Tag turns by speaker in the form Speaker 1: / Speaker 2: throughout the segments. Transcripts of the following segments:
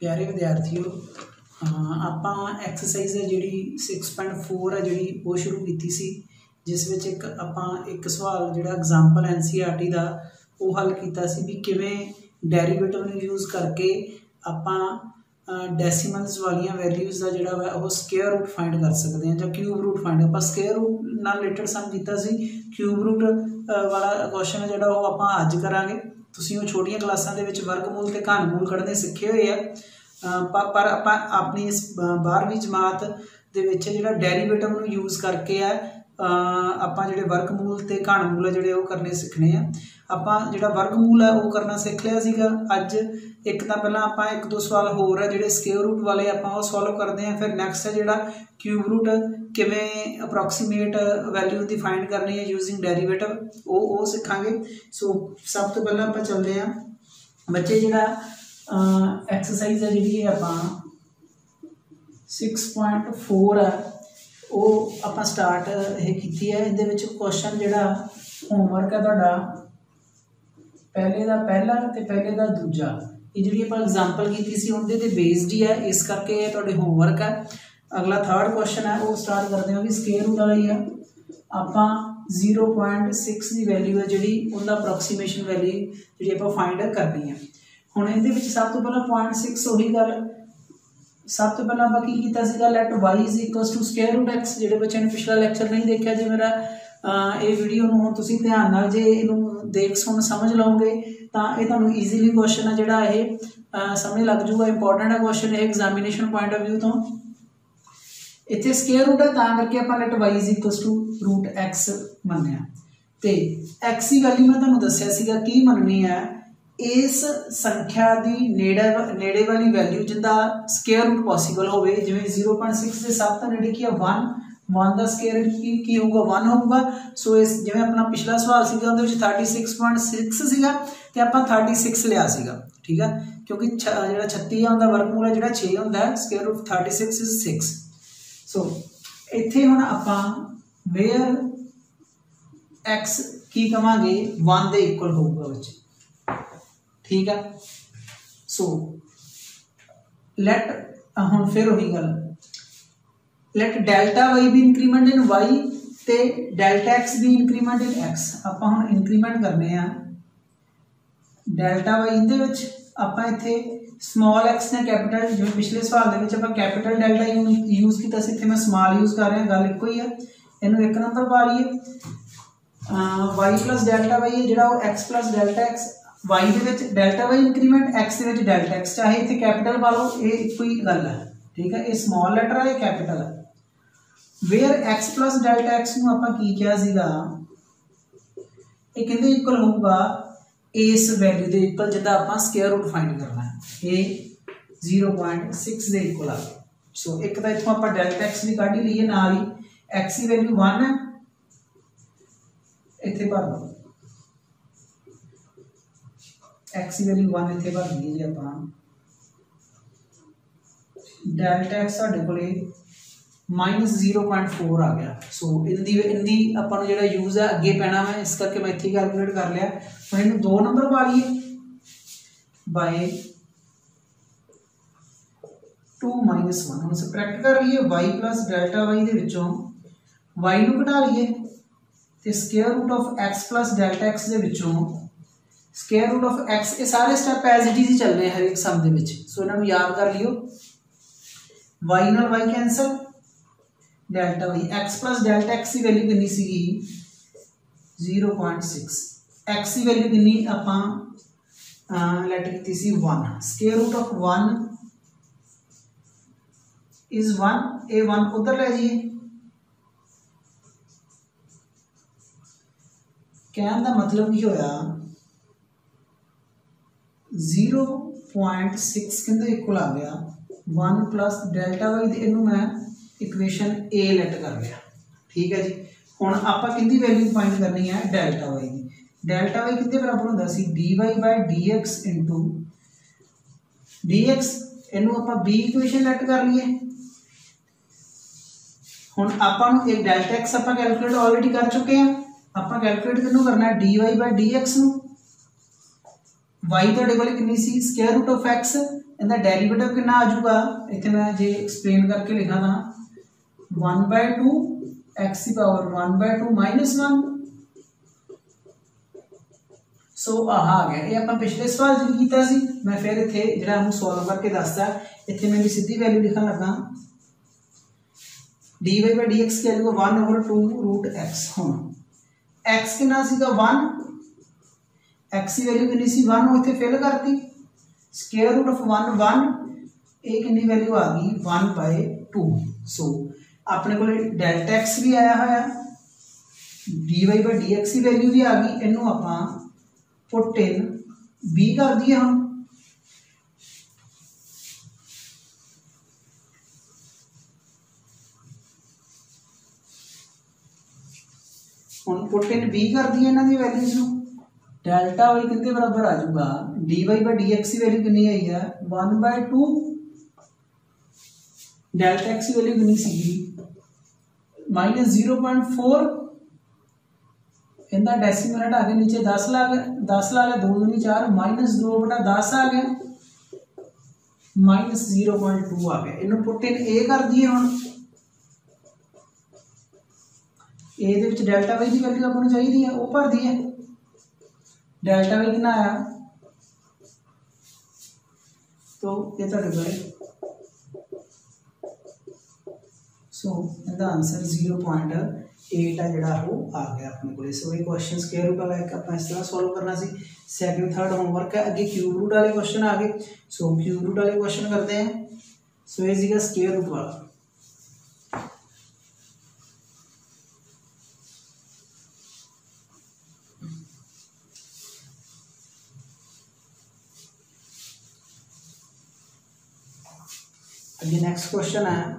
Speaker 1: प्यारे विद्यार्थियों, ਆਪਾਂ एक्सरसाइज है जी 6.4 है जी वो शुरू की सी, जिस विच एक सवाल जोड़ा एग्जाम्पल NCERT का वो हल किया सी भी किवें डेरीवेटिव में यूज़ करके आपां डेसीमल्स वाली वैल्यूज़ का जोड़ा वा वो स्केयर रूट फाइंड कर सकते हैं या क्यूब रूट फाइंड। आप स्केयर रूट नाल रिलेटेड सम किया सी, क्यूब रूट वाला क्वेश्चन है जोड़ा वो आपां अज करांगे। तुसीं वो छोटियां क्लासां दे विच वर्गमूल ते घनमूल कढ़ने सीखे हुए है, पर अपनी इस 12वीं जमात दे विच जिहड़ा डेरीवेटिव नूं यूज़ करके है आपां जिहड़े वर्गमूल ते घनमूल है जिहड़े वो करने सीखने आ। आपां जिहड़ा वर्गमूल है वो करना सीख लिया सीगा अज। एक तां पहलां आपां एक दो सवाल होर है जिहड़े स्केयर रूट वाले आपां वो सॉल्व करते हैं। फिर नैक्सट है जिहड़ा क्यूब रूट किवें अप्रोक्सीमेट वैल्यू दी फाइंड करनी है यूजिंग डेरीवेटिव वो सीखांगे। सो सब तो पहलां आपां चलदे हां बच्चे, जिहड़ा एक्सरसाइज है जी आप 6.4 है वो आप स्टार्ट की है। ये क्वेश्चन जोड़ा होमवर्क है तुहाडा पहले का पहला तो पहले का दूजा, ये जी आप एग्जाम्पल की उनके बेस्ड ही है, इस करके तुहाडे होमवर्क है। अगला थर्ड क्वेश्चन है वो स्टार्ट करते हैं भी स्केयर रूट वाला ही है। आप 0.6 की वैल्यू है जी उनका अप्रोक्सीमेशन वैल्यू जी आप फाइंड करनी है। हुण ये सब तो पहला 0.6 वही गल, सब तो पहला आप किया let Y is equals to square root X. जो बच्चे ने पिछला लैक्चर नहीं देखा जो मेरा ये वीडियो तुम ध्यान नाल जे इनू देख सुन समझ लोगे तो ये तुहानू ईजीली क्वेश्चन है जोड़ा ये समझ लग जूगा। इंपोर्टेंट है क्वेश्चन ये एग्जामिनेशन पॉइंट ऑफ व्यू तो। इतने स्केयर रूट है करके आप let Y is equals to root x मन्निया ते एक्स की वैल्यू मैं तुहानू दस्सिया सीगा की मननी है इस संख्या की नेड़े वाली वैल्यू जिंदा स्केयर रूट पॉसीबल हो, जिमें 0.6 के सब तो नेड़े की 1 का स्केयर की होगा 1 होगा। सो इस जिमें अपना पिछला सवाल सीगा उहदे विच 36.6 सीगा ते आपां 36 लिया सीगा, ठीक है, क्योंकि जिहड़ा 36 है उहदा वर्गमूल है जिहड़ा 6 हुंदा है, स्केयर रूट 36 इज 6। सो इत्थे हुण आपां वेयर एक्स की कवांगे 1 दे इक्वल होगा बच्चे, ठीक है। सो लेट हम फिर वही गल लेट डेल्टा वाई भी इंक्रीमेंट इन वाई ते डेल्टा एक्स भी इंक्रीमेंट इन एक्स। आप हम इंक्रीमेंट करने हैं डेल्टा वाई दे आप इत्थे स्मॉल एक्स ने कैपिटल, जो पिछले सवाल के कैपिटल डेल्टा यूज किया, इत्थे मैं स्मॉल यूज कर रहा, गल एक ही है। इनू एक नंबर पा लीए वाई प्लस डेल्टा वाई है जो X plus delta X, Y के डेल्टा वाई इंक्रीमेंट एक्स के डेल्टा एक्स, चाहे इतने कैपिटल पा लो ये एक ही गल है, ठीक है। ये स्मॉल लैटर है ये कैपिटल है। Where X plus delta X नूं आपां की किया सीगा ये कहंदे इक्वल होगा इस वैल्यू के इक्वल जिहदा आपां स्केयर रूट फाइंड करना है, ये 0.6 के इक्वल आ गया। सो एक तो इत्थों आपां डेल्टा एक्स भी कढ ही लईए, नाल ही एक्स की वैल्यू 1 है, इत्थे भर दो एक्स की वैल्यू 1 इत्थे भर दी जी अपना डेल्टा एक्स साडे कोले -0.4 आ गया। सो इनदी अपन जो यूज है अगे पैना है, इस करके मैं इत्थे कैलकुलेट कर लिया। हम इन्हू 2 नंबर पा लीए बाय 2 - 1 हम सबट्रैक्ट कर लीए वाई प्लस डेल्टा वाई दे विचों वाई नू घटा लीए ते square root of x plus delta x दे विचों स्केयर रूट ऑफ एक्स। ये सारे स्टेप एज इट इज ही चलने हर एक सम दे विच। सो इन्हां नूं याद कर लियो, वाई नाल Y cancel, delta Y X plus delta X की वैल्यू कितनी सी 0.6, एक्स की वैल्यू कितनी आपां लैट की सी 1, स्केयर रूट ऑफ 1 इज 1, ए 1 उधर ले जाइए। कहने का मतलब की होया 0.6 कहते इक्वल आ गया 1 प्लस डेल्टा वाई, इनू मैं इक्वेशन ए लेट कर लिया, ठीक है जी। हुण आपां किहदी वैल्यू फाइंड करनी है डेल्टा वाई की। डेल्टा वाई कितने बराबर होंदा सी dy by dx into dx, इनू आपां बी इक्वेशन लेट कर लीए। हुण आपां नूं एक डेल्टा एक्स आपां कैलकुलेट ऑलरेडी कर चुके हैं, आपां कैलकुलेट किनू करना है dy बाय dx नूं। वाई तुहाडे कोल कितनी सी स्क्वायर रूट ऑफ एक्स, इनका डेरीवेटिव कितना आ जाऊगा, इतने मैं जे एक्सप्लेन करके लिखा था 1/2 एक्स की पावर 1/2 -1। सो आह आ गया, ये आप पिछले सवाल जो किया सी, मैं फिर इतने जो सॉल्व करके दसता, इतने मैं सीधी वैल्यू लिखन लगा dy/dx की वैल्यू 1/2 हम एक्स कितना सीगा 1, एक्स की वैल्यू कितनी सी 1 इतने फिल करती, स्क्वायर रूट ऑफ 1 1, ये कितनी वैल्यू आ गई 1/2। सो अपने को डेल्टा एक्स भी आया हुआ, dy/dx की वैल्यू भी आ गई, इनू आपां पुट इन बी कर दिए हम। हम पुट इन बी कर दिए इन्हां दी वैल्यूज नूं, डेल्टा वाई कितने बराबर आ जाऊगा dy/dx की वैल्यू कितनी आई है 1/2, डेल्टा एक्स की वैल्यू कितनी सी -0.4, इनका डेसीमल हटा के नीचे 10 ला गया, 10 ला गया 2 दूनी 4, -2/10 आ गया, -0.2 आ गया। इन्हों पुट इन ए कर दिए हम, ए दे विच डेल्टा वाई की वैल्यू आपको चाहिए है, वो भर दी है, डेल्टा वाई कितना आया, तो ये तुहाडे कोल सो इनका आंसर 0.8 है जोड़ा वो आ गया अपने को। सो ये क्वेश्चन स्क्वायर रूट वाला एक अपना इस तरह सॉल्व करना सी। सैकंड थर्ड होमवर्क है, अगे क्यूब रूट वाले क्वेश्चन आ गए। सो क्यूब रूट वाले क्वेश्चन करते हैं। सो ये सीगा स्क्वायर रूट वाला, अगे नेक्स्ट क्वेश्चन है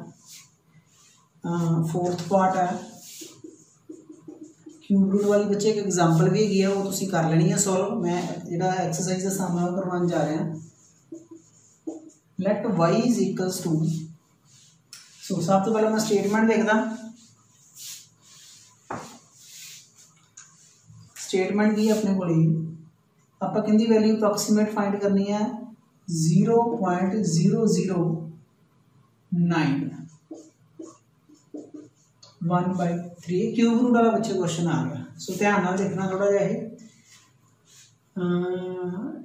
Speaker 1: फोर्थ पार्ट है क्यूब रूट वाली बच्चे एक एग्जाम्पल भी है वो तुम कर लेनी है सॉल्व। मैं जो एक्सरसाइज का सामना करवाने जा रहा हैं। Let y is equals to, so सब तो पहले मैं स्टेटमेंट देखदा। स्टेटमेंट की अपने को आप कि वैल्यू अप्रोक्सीमेट फाइंड करनी है 0.009 1/3 क्यूब रूट वाला बच्चे क्वेश्चन आ गया। सो ध्यान नाल देखना थोड़ा जिहा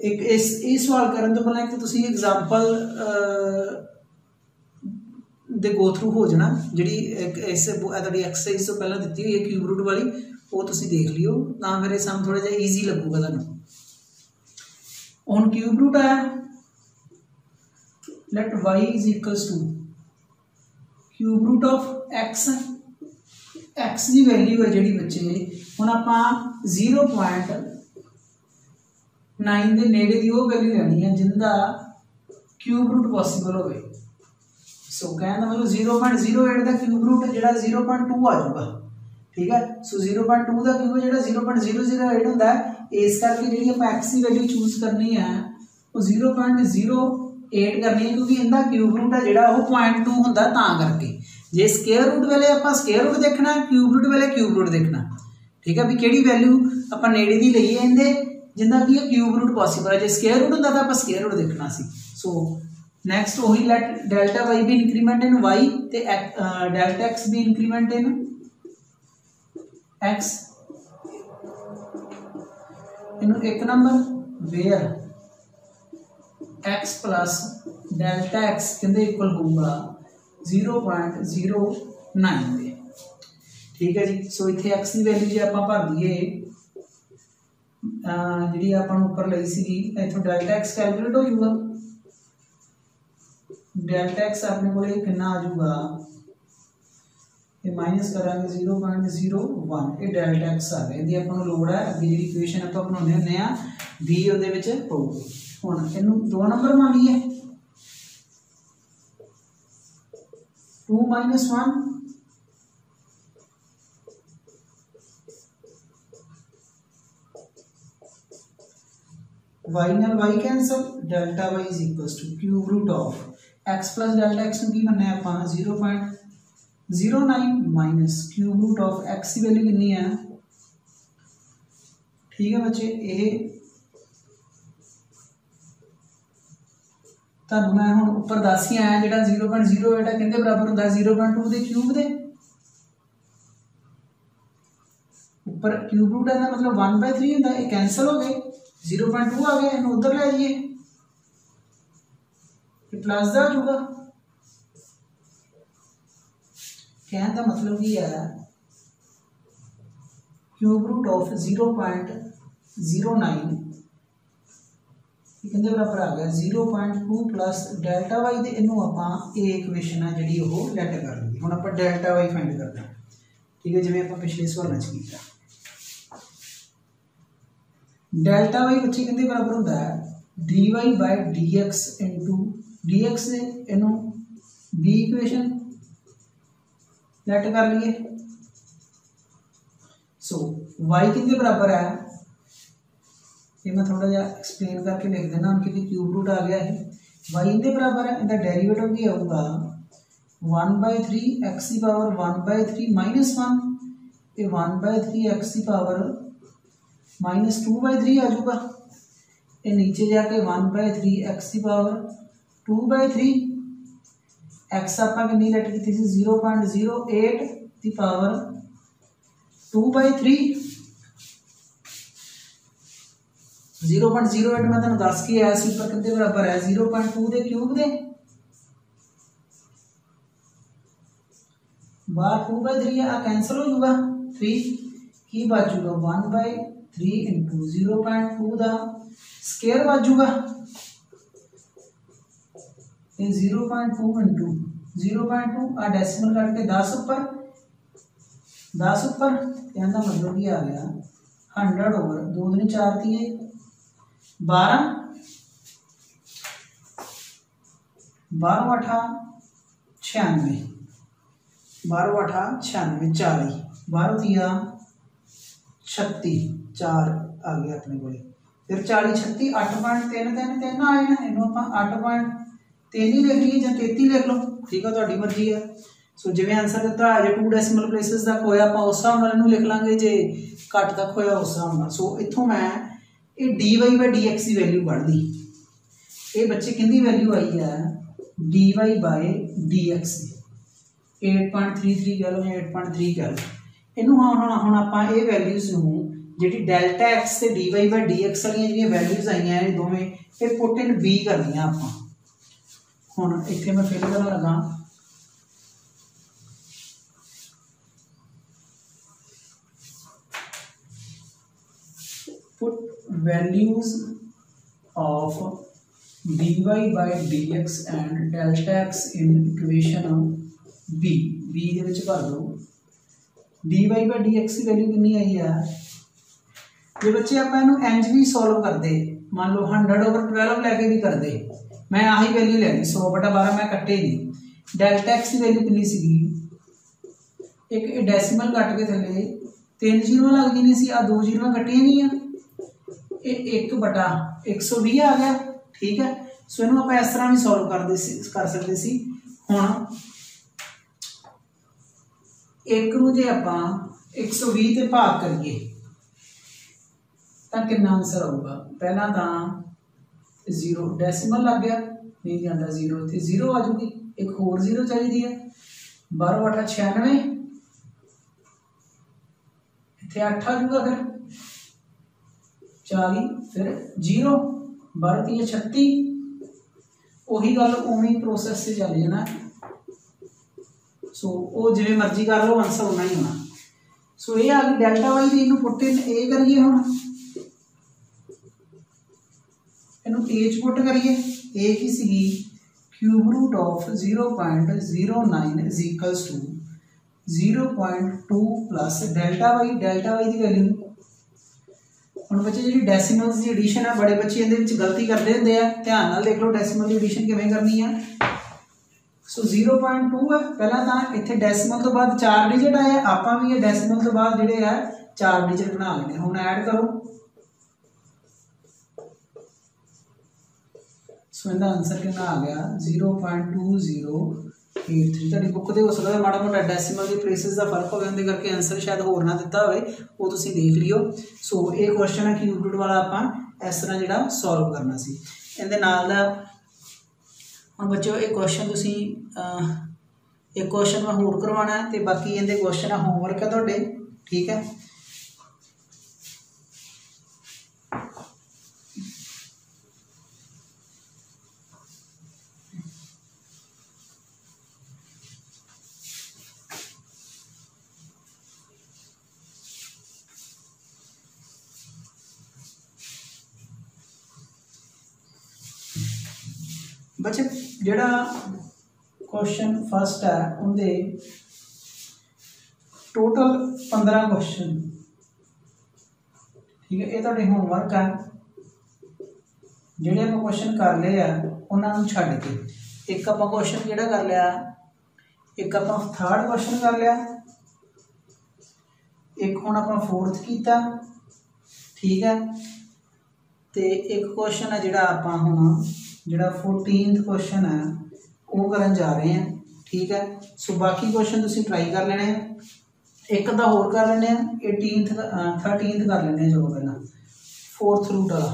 Speaker 1: एक इस सवाल करने तो पहले एक तुसीं एग्जाम्पल दे गो थ्रू हो जाना जी इस तुहाडी एक्सरसाइज तो पहले दी हुई है क्यूब रूट वाली, वो तुसीं देख लियो तां फिर सम थोड़ा जिहा ईजी लगूगा तुहानूं। हुण क्यूब रूट आया, let y is equals to cube root of x, X की वैल्यू है जी बच्चे हम आप 0.9 के नेड़े की वो वैल्यू लेनी है जिनका क्यूब रूट पॉसीबल हो। सो कहने मतलब 0.08 का क्यूब रूट जो 0.2 आ जाऊगा, ठीक है। सो 0.2 का क्यूब जो 0.008 होता है, इस करके जी आप एक्स की वैल्यू चूज करनी है वो 0.08 करनी है क्योंकि इनका क्यूब रूट है जो 0.2 होंदा तां करके। जे स्केयर रूट वेले आप स्केयर रूट देखना, क्यूब रूट वेले क्यूब रूट देखना, ठीक है भी किहड़ी वैल्यू आप नेड़े दी लईए इहदे जिंदा की क्यूब रूट पॉसीबल है। जे स्केयर रूट होंदा तां आप स्केयर रूट देखना सी। सो नैक्सट वही लेट डेल्टा वाई भी इंक्रीमेंट इन वाई ते डेल्टा एक्स भी इंक्रीमेंट इन एक्स। इनू एक number where X plus delta X कहते इक्वल होगा 0.09, ठीक है जी। सो इतने एक्स की वैल्यू जो आप भर दिए जी अपन उपर ली सी, इतों डेल्टा एक्स कैलकुलेट हो जाऊगा। डेल्टा एक्स अपने को कितना आ जाऊगा, ये माइनस करांगे 0.01, ये डेल्टा एक्स आ गया। यदि अपन लोड़ है अभी जी इक्वेशन आप बनाने होंगे बी उहदे विच पऊगी। हुण इनू 2 नंबर मान लीए 2 - 1 y नाल y cancel, delta y is equals to cube root of x plus delta x की बनना है 0.09 minus cube root of x की वैल्यू कितनी है, ठीक है बच्चे। ये ਤੁਹਾਨੂੰ मैं ਹੁਣ ਉੱਪਰ ਦੱਸ ਹੀ ਆਇਆ ਜਿਹੜਾ 0.08 ਕਿਹਦੇ ਬਰਾਬਰ ਹੁੰਦਾ 0.2 ਦੇ ਕਿਊਬ ਦੇ ਉੱਪਰ क्यूब रूट है मतलब 1/3 ਹੁੰਦਾ ਇਹ कैंसल हो गए 0.2 आ गया ਇਹਨੂੰ उधर ले जाइए ये प्लस ਦਾ ਹੋਊਗਾ कहने का मतलब की है क्यूब रूट ऑफ 0.09 कितने बराबर आ गया 0.2 प्लस डेल्टा वाई दे इनू आपां ये इक्वेशन है जिहड़ी वो लैट कर लईए हुण आपां डेल्टा वाई फाइंड करना ठीक है जिवें आपां पिछले सवालों च कीता डेल्टा वाई बच्चे कितने बराबर होता है dy by dx into dx से इनू बी इक्वेशन लैट कर लिए सो y कितने बराबर है ये मैं थोड़ा जा एक्सप्लेन करके लिख देना क्योंकि क्यूब रूट आ गया है y इनके बराबर है इनका डेरिवेटिव भी आऊगा 1/3 x की पावर 1/3 माइनस 1 ये 1/3 x की पावर माइनस 2/3 आ जाऊगा ये नीचे जाके 1/3 x की पावर 2/3 x आपा कितनी लेट की थी 0.08 की पावर 2/3 0.08 मैं तुहानू दस के आया सी पर कितने बराबर है 0.2 दे क्यूब दे बाहर 2/3 आ कैंसल हो जाऊगा 3 की बचूगा 1/3 इंटू 0.2 का स्केयर बचूगा ये 0.2 इंटू 0.2 आ डेसिमल करके 10 ऊपर कहने का मतलब ये आ गया 100 ओवर 2 दूनी 4 थी 12 12 8 96 12 8 96 40 12 दिया 36 4 आ गया अपने को फिर 40 36 8.333 आए ना इनू आप 8.3 ही लिख लीए या 33 लिख लो ठीक है तुहाडी मर्जी है सो जिवें आंसर दिता है जो 2 डेसिमल प्लेसिस तक होया आप उस हिसाब नाल इनू लिख लांगे जे घट तक होया उस हिसाब नाल सो इत्थों मैं ये dy बाय dx की वैल्यू बढ़ दी ये बच्चे किंदी वैल्यू आई है dy बाय dx 8.33 कह लो या 8.3 कह लो इनू हुण आपां ये वैल्यूज़ नूं जिहड़ी डेल्टा x से dy बाय dx वाली जिहड़ियां वैल्यूज़ आईयां ये दोवें ये पुट इन b करनियां आपां हुण इत्थे मैं फिल करन लगा put values of dy by dx and delta x in equation b दे विच भर दो dy by dx की वैल्यू कितनी आई है ये बच्चे आप इनू इंज भी सॉल्व कर दे मान लो 100/12 लेके भी कर दे मैं आही वैल्यू लेनी 100/12 मैं कट्टे नहीं डेल्टा x की वैल्यू कितनी सी एक डेसिमल कट के थले 3 जीरो लग जानी सी आ 2 जीरो कट्टियां गई 1/120 आ गया ठीक है सो इनू आप इस तरह भी सॉल्व कर सकते सी हुण एक नूं जे आपां 120 ते भाग करिए तां कितना आंसर आऊगा पहला तां 0 डेसिमल लग गया नहीं जाता 0 इत्थे 0 आ जाऊगी एक होर 0 चाहिए है 12 8 96 इत्थे 8 आ जाऊगा फिर 40 फिर 0 12 36 वही गल उवें प्रोसैस से चल जाना सो वो जिवें मर्जी कर लो आंसर उन्ना ही होना सो ये आ गई डेल्टा वाई दी इनू पुट इन ए करिए हुण इनू ए च पुट करिए ए की सीगी cube root of 0.09 is equals to 0.2 plus delta y the value हुण बच्चे जी डेसिमल्स की एडिशन है बड़े बच्चे इहदे विच गलती करते होंदे आ ध्यान नाल देख लो डेसिमल की एडिशन किवें करनी है सो 0.2 है पहला तां इत्थे डेसिमल तो बाद 4 डिजिट आए आपां भी ये डेसिमल तो बाद जिहड़े है 4 डिजिट बना लेने हुण ऐड करो सो इहदा आंसर कितना आ गया 0.2083 तुहाडी बुक दे हो सकदा माड़ा मोटा डेसिमल के प्लेसिस का फर्क होवे उहदे करके आंसर शायद होर ना दिता होवे वो तुसीं देख लियो सो ये क्वेश्चन है क्यूब रूट वाला आपां इस तरह जिहड़ा सॉल्व करना सी इहदे नाल दा हुण बच्चों एक क्वेश्चन तुसी एक क्वेश्चन मैं होर करवाना है तो बाकी इहदे क्वेश्चन होमवर्क है तुहाडे, ठीक है। बच्चे जिहड़ा क्वेश्चन फस्ट है उनके टोटल 15 क्वेश्चन, ठीक है। ये तुहाडे होमवर्क है, जिहड़े आपां क्वेश्चन कर लए आ उन्होंने छड्ड के एक आपां क्वेश्चन जिहड़ा कर लिया, एक आपां थर्ड क्वेश्चन कर लिया, एक हुण आपां फोर्थ कीता, ठीक है। तो एक क्वेश्चन है जिहड़ा आपां हुण जिहड़ा 14th क्वेश्चन है वो करन जा रहे हैं, ठीक है। सो बाकी क्वेश्चन तुसीं ट्राई कर लेने, एक अद्धा होर कर लेने, 18th 13th कर लेने। चलो पहला 4th रूट वाला,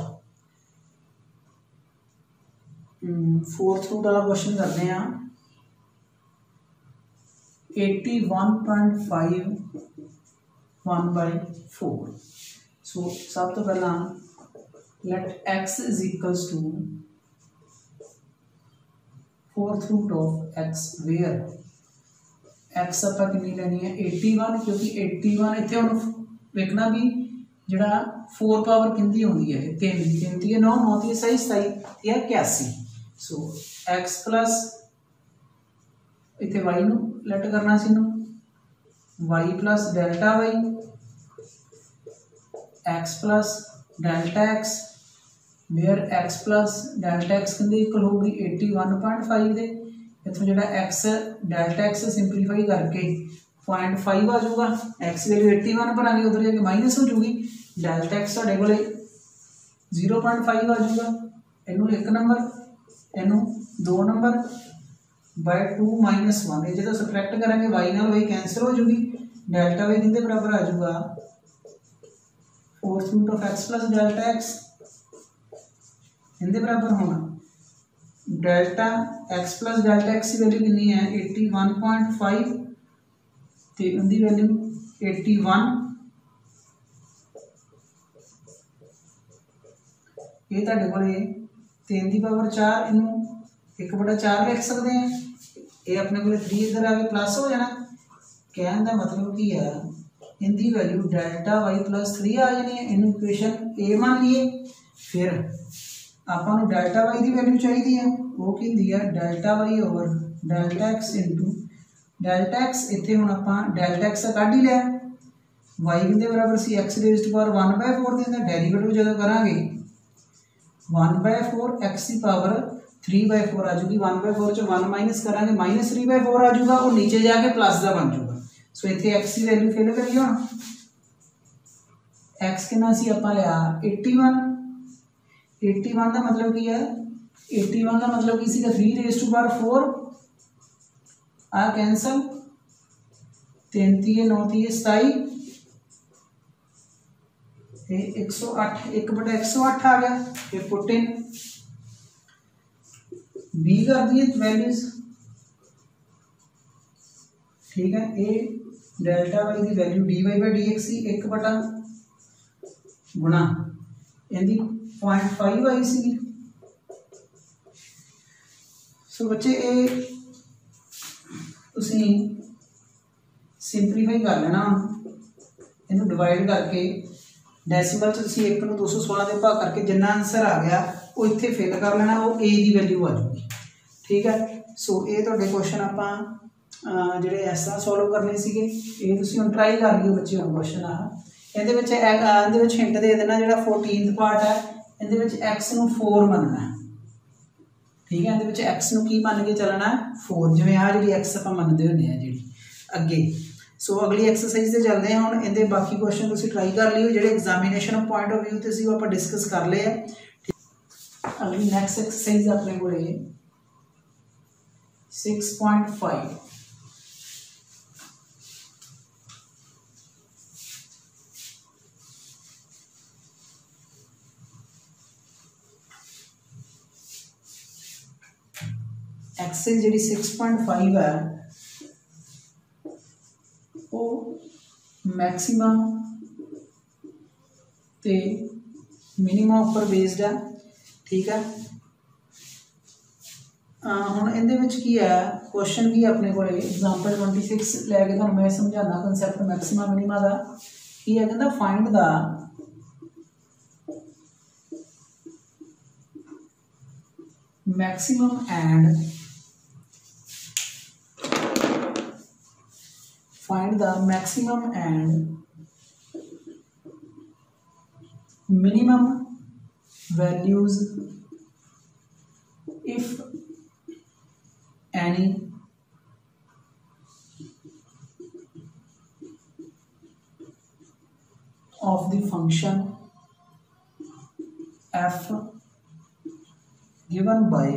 Speaker 1: 4th रूट वाला क्वेश्चन करते हैं। 81.5 1/4। सो सब तो पहला let x is equals to 4th root of x where x आपां कितनी लेनी है 81, क्योंकि 81 इत्थे हुण वेखना भी जिहड़ा 4 पावर किंदी होंदी है 3 3 ती 9 9 ती 27 27 या 81। सो x प्लस इत्थे y नूं लेट करना सी नूं y plus delta y x plus delta x where x plus delta x किंदे इक्वल होगी 81.5 दे। इत्थों जो x डेल्टा x सिंपलीफाई करके 0.5 आ जाऊगा, x वैल्यू 81 पर आ गई, उधर जाके माइनस हो जाऊगी, डेल्टा x साढ़े को 0.5 आ जाऊगा। इनू 1 नंबर इनू 2 नंबर बाय 2 माइनस 1, ये जो सबट्रैक्ट करेंगे y नाल y कैंसल हो जाऊगी, डेल्टा y किंदे बराबर आ जाऊगा 4th root of x plus delta x इनके बराबर होना delta x plus delta x की वैल्यू कितनी है 81.5 तो उनकी वैल्यू 81, ये तुहाडे कोले 3 की पावर 4 इनू 1/4 लिख सकते हैं, ये अपने को 3 इधर आके प्लस हो जाना। कहने का मतलब की है इनकी वैल्यू डेल्टा y प्लस 3 आ जानी है, इनू इक्वेशन ए मान लीए। फिर आपां नूं डेल्टा y की वैल्यू चाहिए है, वो की है delta y over delta x into delta x। इत्थे हुण आपां डेल्टा x कढ ही लिया, y किंदे बराबर सी x रेज़ टू पावर 1/4 देंदा, डेरिवेटिव जदों करांगे 1/4 x की पावर 3/4 आ जाएगी, 1/4 चो 1 माइनस करांगे माइनस 3/4 आ जाऊगा, और नीचे जाके प्लस का बन जाऊगा। सो इत्थे x की वैल्यू फिल करिए हुण x कितना सी आपां लिया 81, 81 का मतलब की है 81 का मतलब की सी 3 रेज़ टू पावर 4 आ कैंसल, 3 × 9 = 27, 108 1/108 आ गया। फिर पुट इन b कर दिए वैल्यूज, ठीक है। ए डेल्टा y की वैल्यू dy/dx 1 बटा गुणा इनकी 0.5 आई सी। सो बच्चे ये तुसी सिंपलीफाई कर लेना, इनू डिवाइड करके डेसीमल तुसी 1 नूं 216 दे भाग करके जिन्ना आंसर आ गया वो इत्थे फिल कर लेना, वो ए की वैल्यू आ जाएगी, ठीक है। सो ये तुहाडे क्वेश्चन आपां जिहड़े इस तरह सॉल्व करने सीगे, ये तुसी हुण ट्राई कर लियो बच्चे। हुण क्वेश्चन इहदे विच हिंट दे देना, जिहड़ा 14th पार्ट है इहदे विच x नूं 4 मनना है, ठीक है। इहदे विच x नूं की मन के चलना 4, जिवें आ जिहड़ी x आपां मनदे हुंदे आ जिहड़ी अगे। सो अगली एक्सरसाइज से चलते हैं हुण, इहदे बाकी क्वेश्चन तुसी ट्राई कर लियो, जिहड़े एग्जामिनेशन पॉइंट ऑफ व्यू ते सी आपां डिस्कस कर लए आ। अगली नैक्सट एक्सरसाइज अपने कोले 6.5, एक्सेस जी 6.5 है वो मैक्सीमम ते मिनिमम उपर बेस्ड है। ठीक है, हुण इहदे विच की है क्वेश्चन की अपने को एग्जाम्पल 26 लैके तुहानूं मैं समझाना कंसैप्ट मैक्सिमा मिनिमा का की है। कहता find the maximum and minimum values if any of the function f given by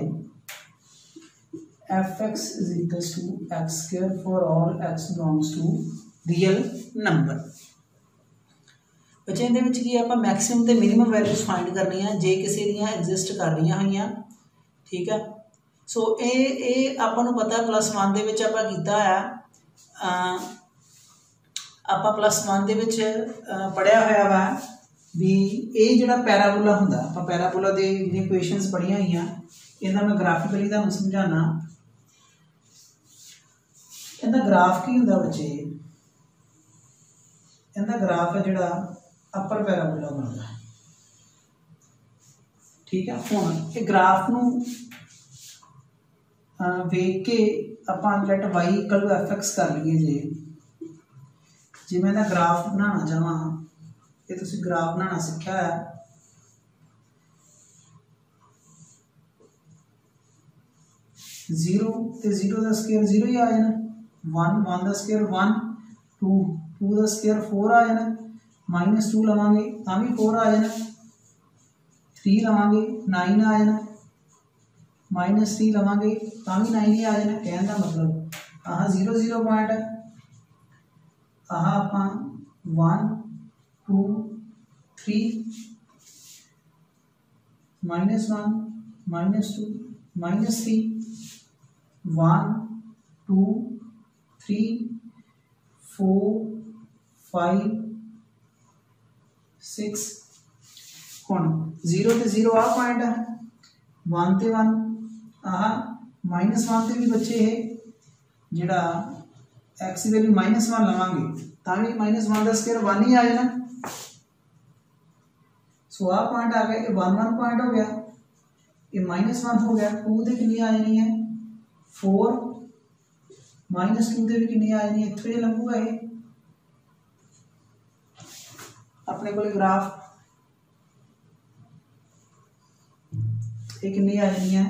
Speaker 1: fx is equals to x square for all x belongs to real number। बच्चे इहदे विच की आपां मैक्सिमम ते minimum values find करनी है जे किसी दियां exist कर रही हुई। ठीक है, सो ये आपां नूं पता +1 दे विच आपां कीता है, आपां +1 दे विच पढ़िया होया वा भी ये जिहड़ा पैराबोला हुंदा आपां पैराबोला दे जिहड़ियां इक्वेशनस पढ़िया हुई इन्हां मैं ग्राफिकली तुहानूं समझाना। इहदा ग्राफ की हुंदा बच्चे, इहदा ग्राफ है जिहड़ा अपर पैराबोला बनता है। ठीक है, हुण ये ग्राफ नूं वेख के आपां लेट y = fx कर लीए जे मैं इहदा ग्राफ बनाना चाहां, ये तुसीं ग्राफ बनाना सीखिया है। जीरो ते जीरो का स्केयर जीरो ही आ जाना, 1 1 का स्केयर 1, 2 2 का स्केयर 4 आ जाना, -2 लवांगे तां भी 4 आ जाना, 3 लवांगे 9 आ जाना, -3 लवांगे तां भी 9 ही आ जाना। कहने का मतलब आह 0 0 पॉइंट है, आह आपां 1 2 3 -1 -2 -3 1 2 3 4 5 6 हुण 0 ते 0 आ पॉइंट है, 1 ते 1 आह -1 ते भी बच्चे है जिहड़ा x की वैल्यू -1 लवांगे तां भी -1 का स्क्वायर 1 ही आ जाना। सो आ पॉइंट आ गया, ये 1 1 पॉइंट हो गया, ये -1 हो गया, 2 ते कितनी आ जानी है 4, -2 ते भी कितनी आ जानी है, इत्थों ही लंघूगा ये अपने को ग्राफ एक नहीं आ जानी है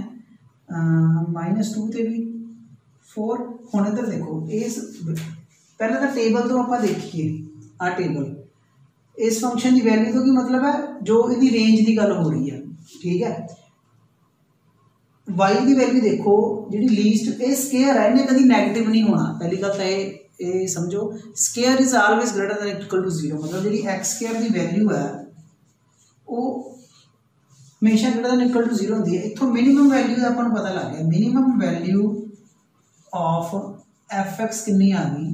Speaker 1: -2 ते भी 4। हुण इधर देखो इस पहले तो टेबल तो आप देखिए, आ टेबल इस फंक्शन की वैल्यू तो की मतलब है जो इसकी रेंज की गल हो रही है। ठीक है, y की वैल्यू देखो जी लीस्ट ये स्केयर है, इन्हें कभी नैगेटिव नहीं होना। पहली गल तो ये समझो square is always greater than equal to 0, मतलब जी x स्केयर की वैल्यू है वो हमेशा ग्रेटर दैन इक्वल टू 0 होती है। इतों मिनिमम वैल्यू का अपन पता लग गया, मिनिमम वैल्यू ऑफ fx कितनी आ गई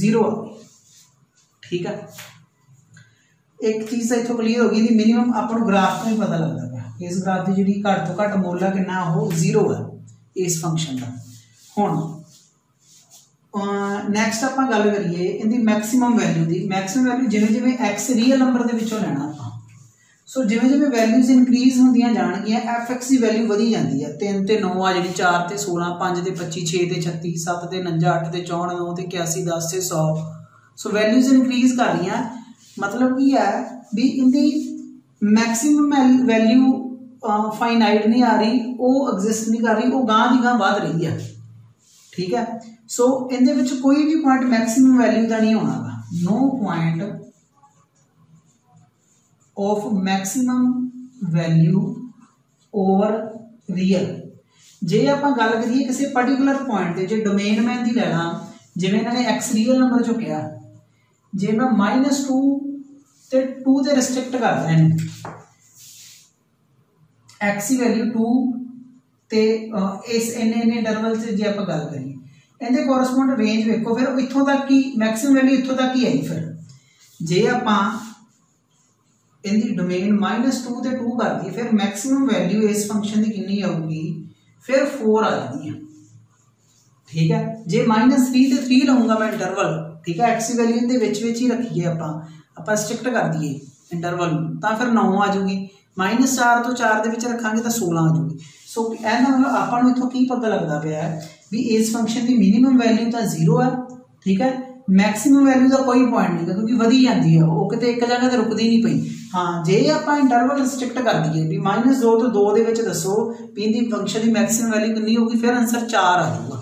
Speaker 1: 0 आ गई। ठीक है, एक चीज़ इतों क्लीयर हो गई कि मिनिमम अपन ग्राफ में ही पता लगता है, इस ग्राफ की जी घट तो घट मुल है कितना वो 0 है इस फंक्शन का। हुण नैक्सट आप गल करिए इनकी मैक्सीमम वैल्यू की। मैक्सीमम वैल्यू जिमें जिमें एक्स रियल नंबर के विचों लेना आप, सो जिमें जिमें वैल्यूज इनक्रीज होंदियां जाणगियां एफ एक्स की वैल्यू वधी जाती है। 3 ते 9 आ जी, 4 ते 16, 5 ते 25, 6 ते 36, 7 ते 49, 8 ते 64, 9 ते 81, 10 ते 100। सो वैल्यूज इनक्रीज कर रही हैं, मतलब की है भी इनकी मैक्सीमम वैल्यू फाइनाइट नहीं आ रही, वो एग्जिस्ट नहीं कर रही, वो गांह दी गांह वध रही है। ठीक है, सो इनदे विच कोई भी पॉइंट मैक्सीमम वैल्यू का नहीं होना, no point of maximum value over real. जे आप गल करिए किसी पर्टिकुलर पॉइंट से, जो डोमेन मैं इनकी लैना जिमें इन्होंने एक्स रियल नंबर चो किया, जे मैं -2 ते 2 ते रिस्ट्रिक्ट करता इन्हें एक्स की वैल्यू 2 तो इस इन्ने इंटरवल से जो आप गल करिए इहदे कोरसपोंड रेंज वेखो, फिर इत्थों तक ही मैक्सिमम वैल्यू इत्थों तक ही आई। फिर जे आप इनकी डोमेन -2 तो 2 कर दी, फिर मैक्सिमम वैल्यू इस फंक्शन की कितनी आऊगी, फिर 4 आ जाती है। ठीक है, जे -3 तो 3 लाऊंगा मैं इंटरवल, ठीक है, एक्स की वैल्यू इहदे विच ही रखीए, आप स्ट्रिक्ट कर दिए इंटरवल, तो फिर 9 आ जाऊगी। -4 तो 4 के विच रखांगे तो 16 आ जाऊगी। सो एहदा मतलब आपां इत्थों की पता लगता पाया भी इस फंक्शन की मिनीमम वैल्यू तो 0 है, ठीक है, मैक्सिमम वैल्यू का कोई पॉइंट नहीं है क्योंकि वधी जाती है, वो कितने एक जगह तो रुकती नहीं पई। हाँ, जे आप इंटरवल रिस्ट्रिक्ट कर दिए भी -2 तो 2 के विच दसो भी इहदी फंक्शन की मैक्सिमम वैल्यू कितनी होगी, फिर आंसर 4 आ जाऊगा,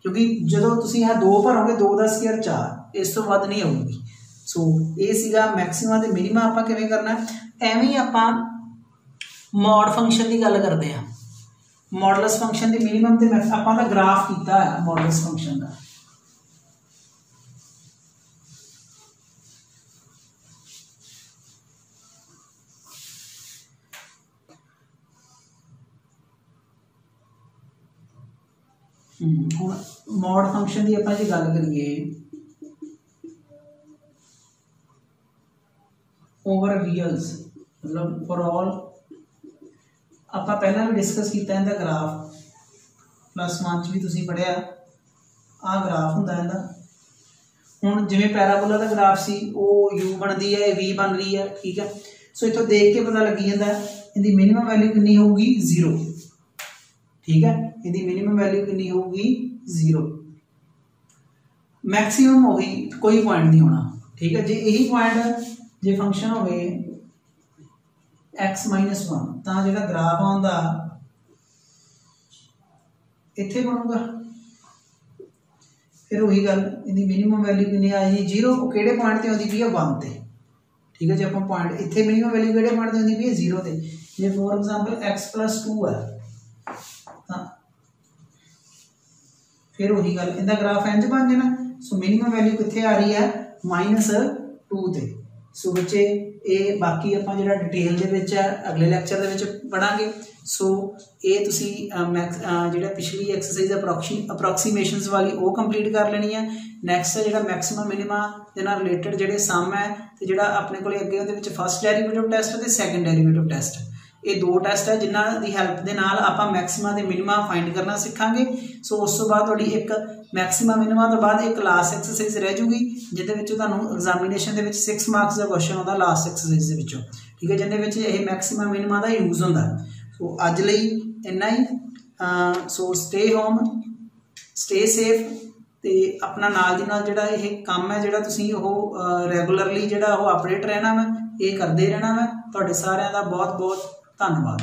Speaker 1: क्योंकि जो तुसीं यह 2 भरोगे 2 का स्क्वायर 4, इस तो वध नहीं आऊगी। सो ये सीगा मैक्सिमा ते मिनीमा आपां किवें करना। एवें ही आपां मॉड फंक्शन की गल करते हैं। मॉडलस फंक्शन की मिनीमम ते आपां दा ग्राफ कीता है मॉडलस फंक्शन का। हुण मॉड फंक्शन की आपां जे गल करिए ओवर रियल्स, मतलब फॉर ऑल आप पहला भी डिस्कस किया इनका ग्राफ, +1 भी तुसीं पढ़िया, आ ग्राफ हुंदा इहदा। हुण जिवें पैराबोला का ग्राफ सी वो यू बनती है, वी बन रही है, ठीक है। सो इत्थों देख के पता लगी जाता है इहदी मिनिमम वैल्यू कितनी होगी, 0, ठीक है, इहदी मिनिमम वैल्यू कितनी होगी, 0। मैक्सिमम होगी कोई पॉइंट नहीं होना, ठीक है। जे यही पॉइंट जे फंक्शन हो x -1 तो जो ग्राफ आता इत्थे बनूगा, फिर वही गल इहदी मिनिमम वैल्यू कितनी आई, 0, वो किहड़े पॉइंट ते आउंदी पई है, 1 ते, ठीक है। जो आप पॉइंट इत्थे मिनिमम वैल्यू किहड़े पॉइंट ते आउंदी पई है, 0 ते। जे फॉर एग्जांपल x +2 है तो फिर वही गल इहदा ग्राफ इंज बन जाना। सो मिनिमम वैल्यू कित्थे आ रही है, -2 ते। सो बच्चे ये बाकी आप जो डिटेल के अगले लैक्चर के पढ़ांगे। सो ये तुसी जो पिछली एक्सरसाइज अप्रोक्सीमेशनस वाली वो कंप्लीट कर लेनी है। नैक्सट जो मैक्सिमम मिनिमा के रिलेटेड जो सम है तो जो अपने को अगे वो फस्ट डेरीवेटिव टेस्ट तो सैकेंड डेरीवेटिव टेस्ट, ये 2 टेस्ट है जिन्हों की हैल्प के नाल आप मैक्सिमा ते मिनिमा फाइंड करना सीखांगे। सो उस तो बाद थोड़ी एक मैक्सिमा मिनिमा तो बाद एक लास्ट एक्सरसाइज रह जूगी जिहदे विचों तुहानूं एग्जामिनेशन दे विच 6 मार्क्स का क्वेश्चन आता लास्ट एक्सरसाइज दे विचों, ठीक है, जिहदे विच ये मैक्सिमा मिनिमा का यूज होंदा। सो अज लई इन्ना ही। So stay home, stay safe ते अपना नाल दी नाल जिहड़ा ये काम है जिहड़ा तुसीं ओह रैगूलरली जिहड़ा ओह अपडेट रहना वा, ये करते रहना वा। तुहाडे सारिआं दा बहुत बहुत धन्नवाद।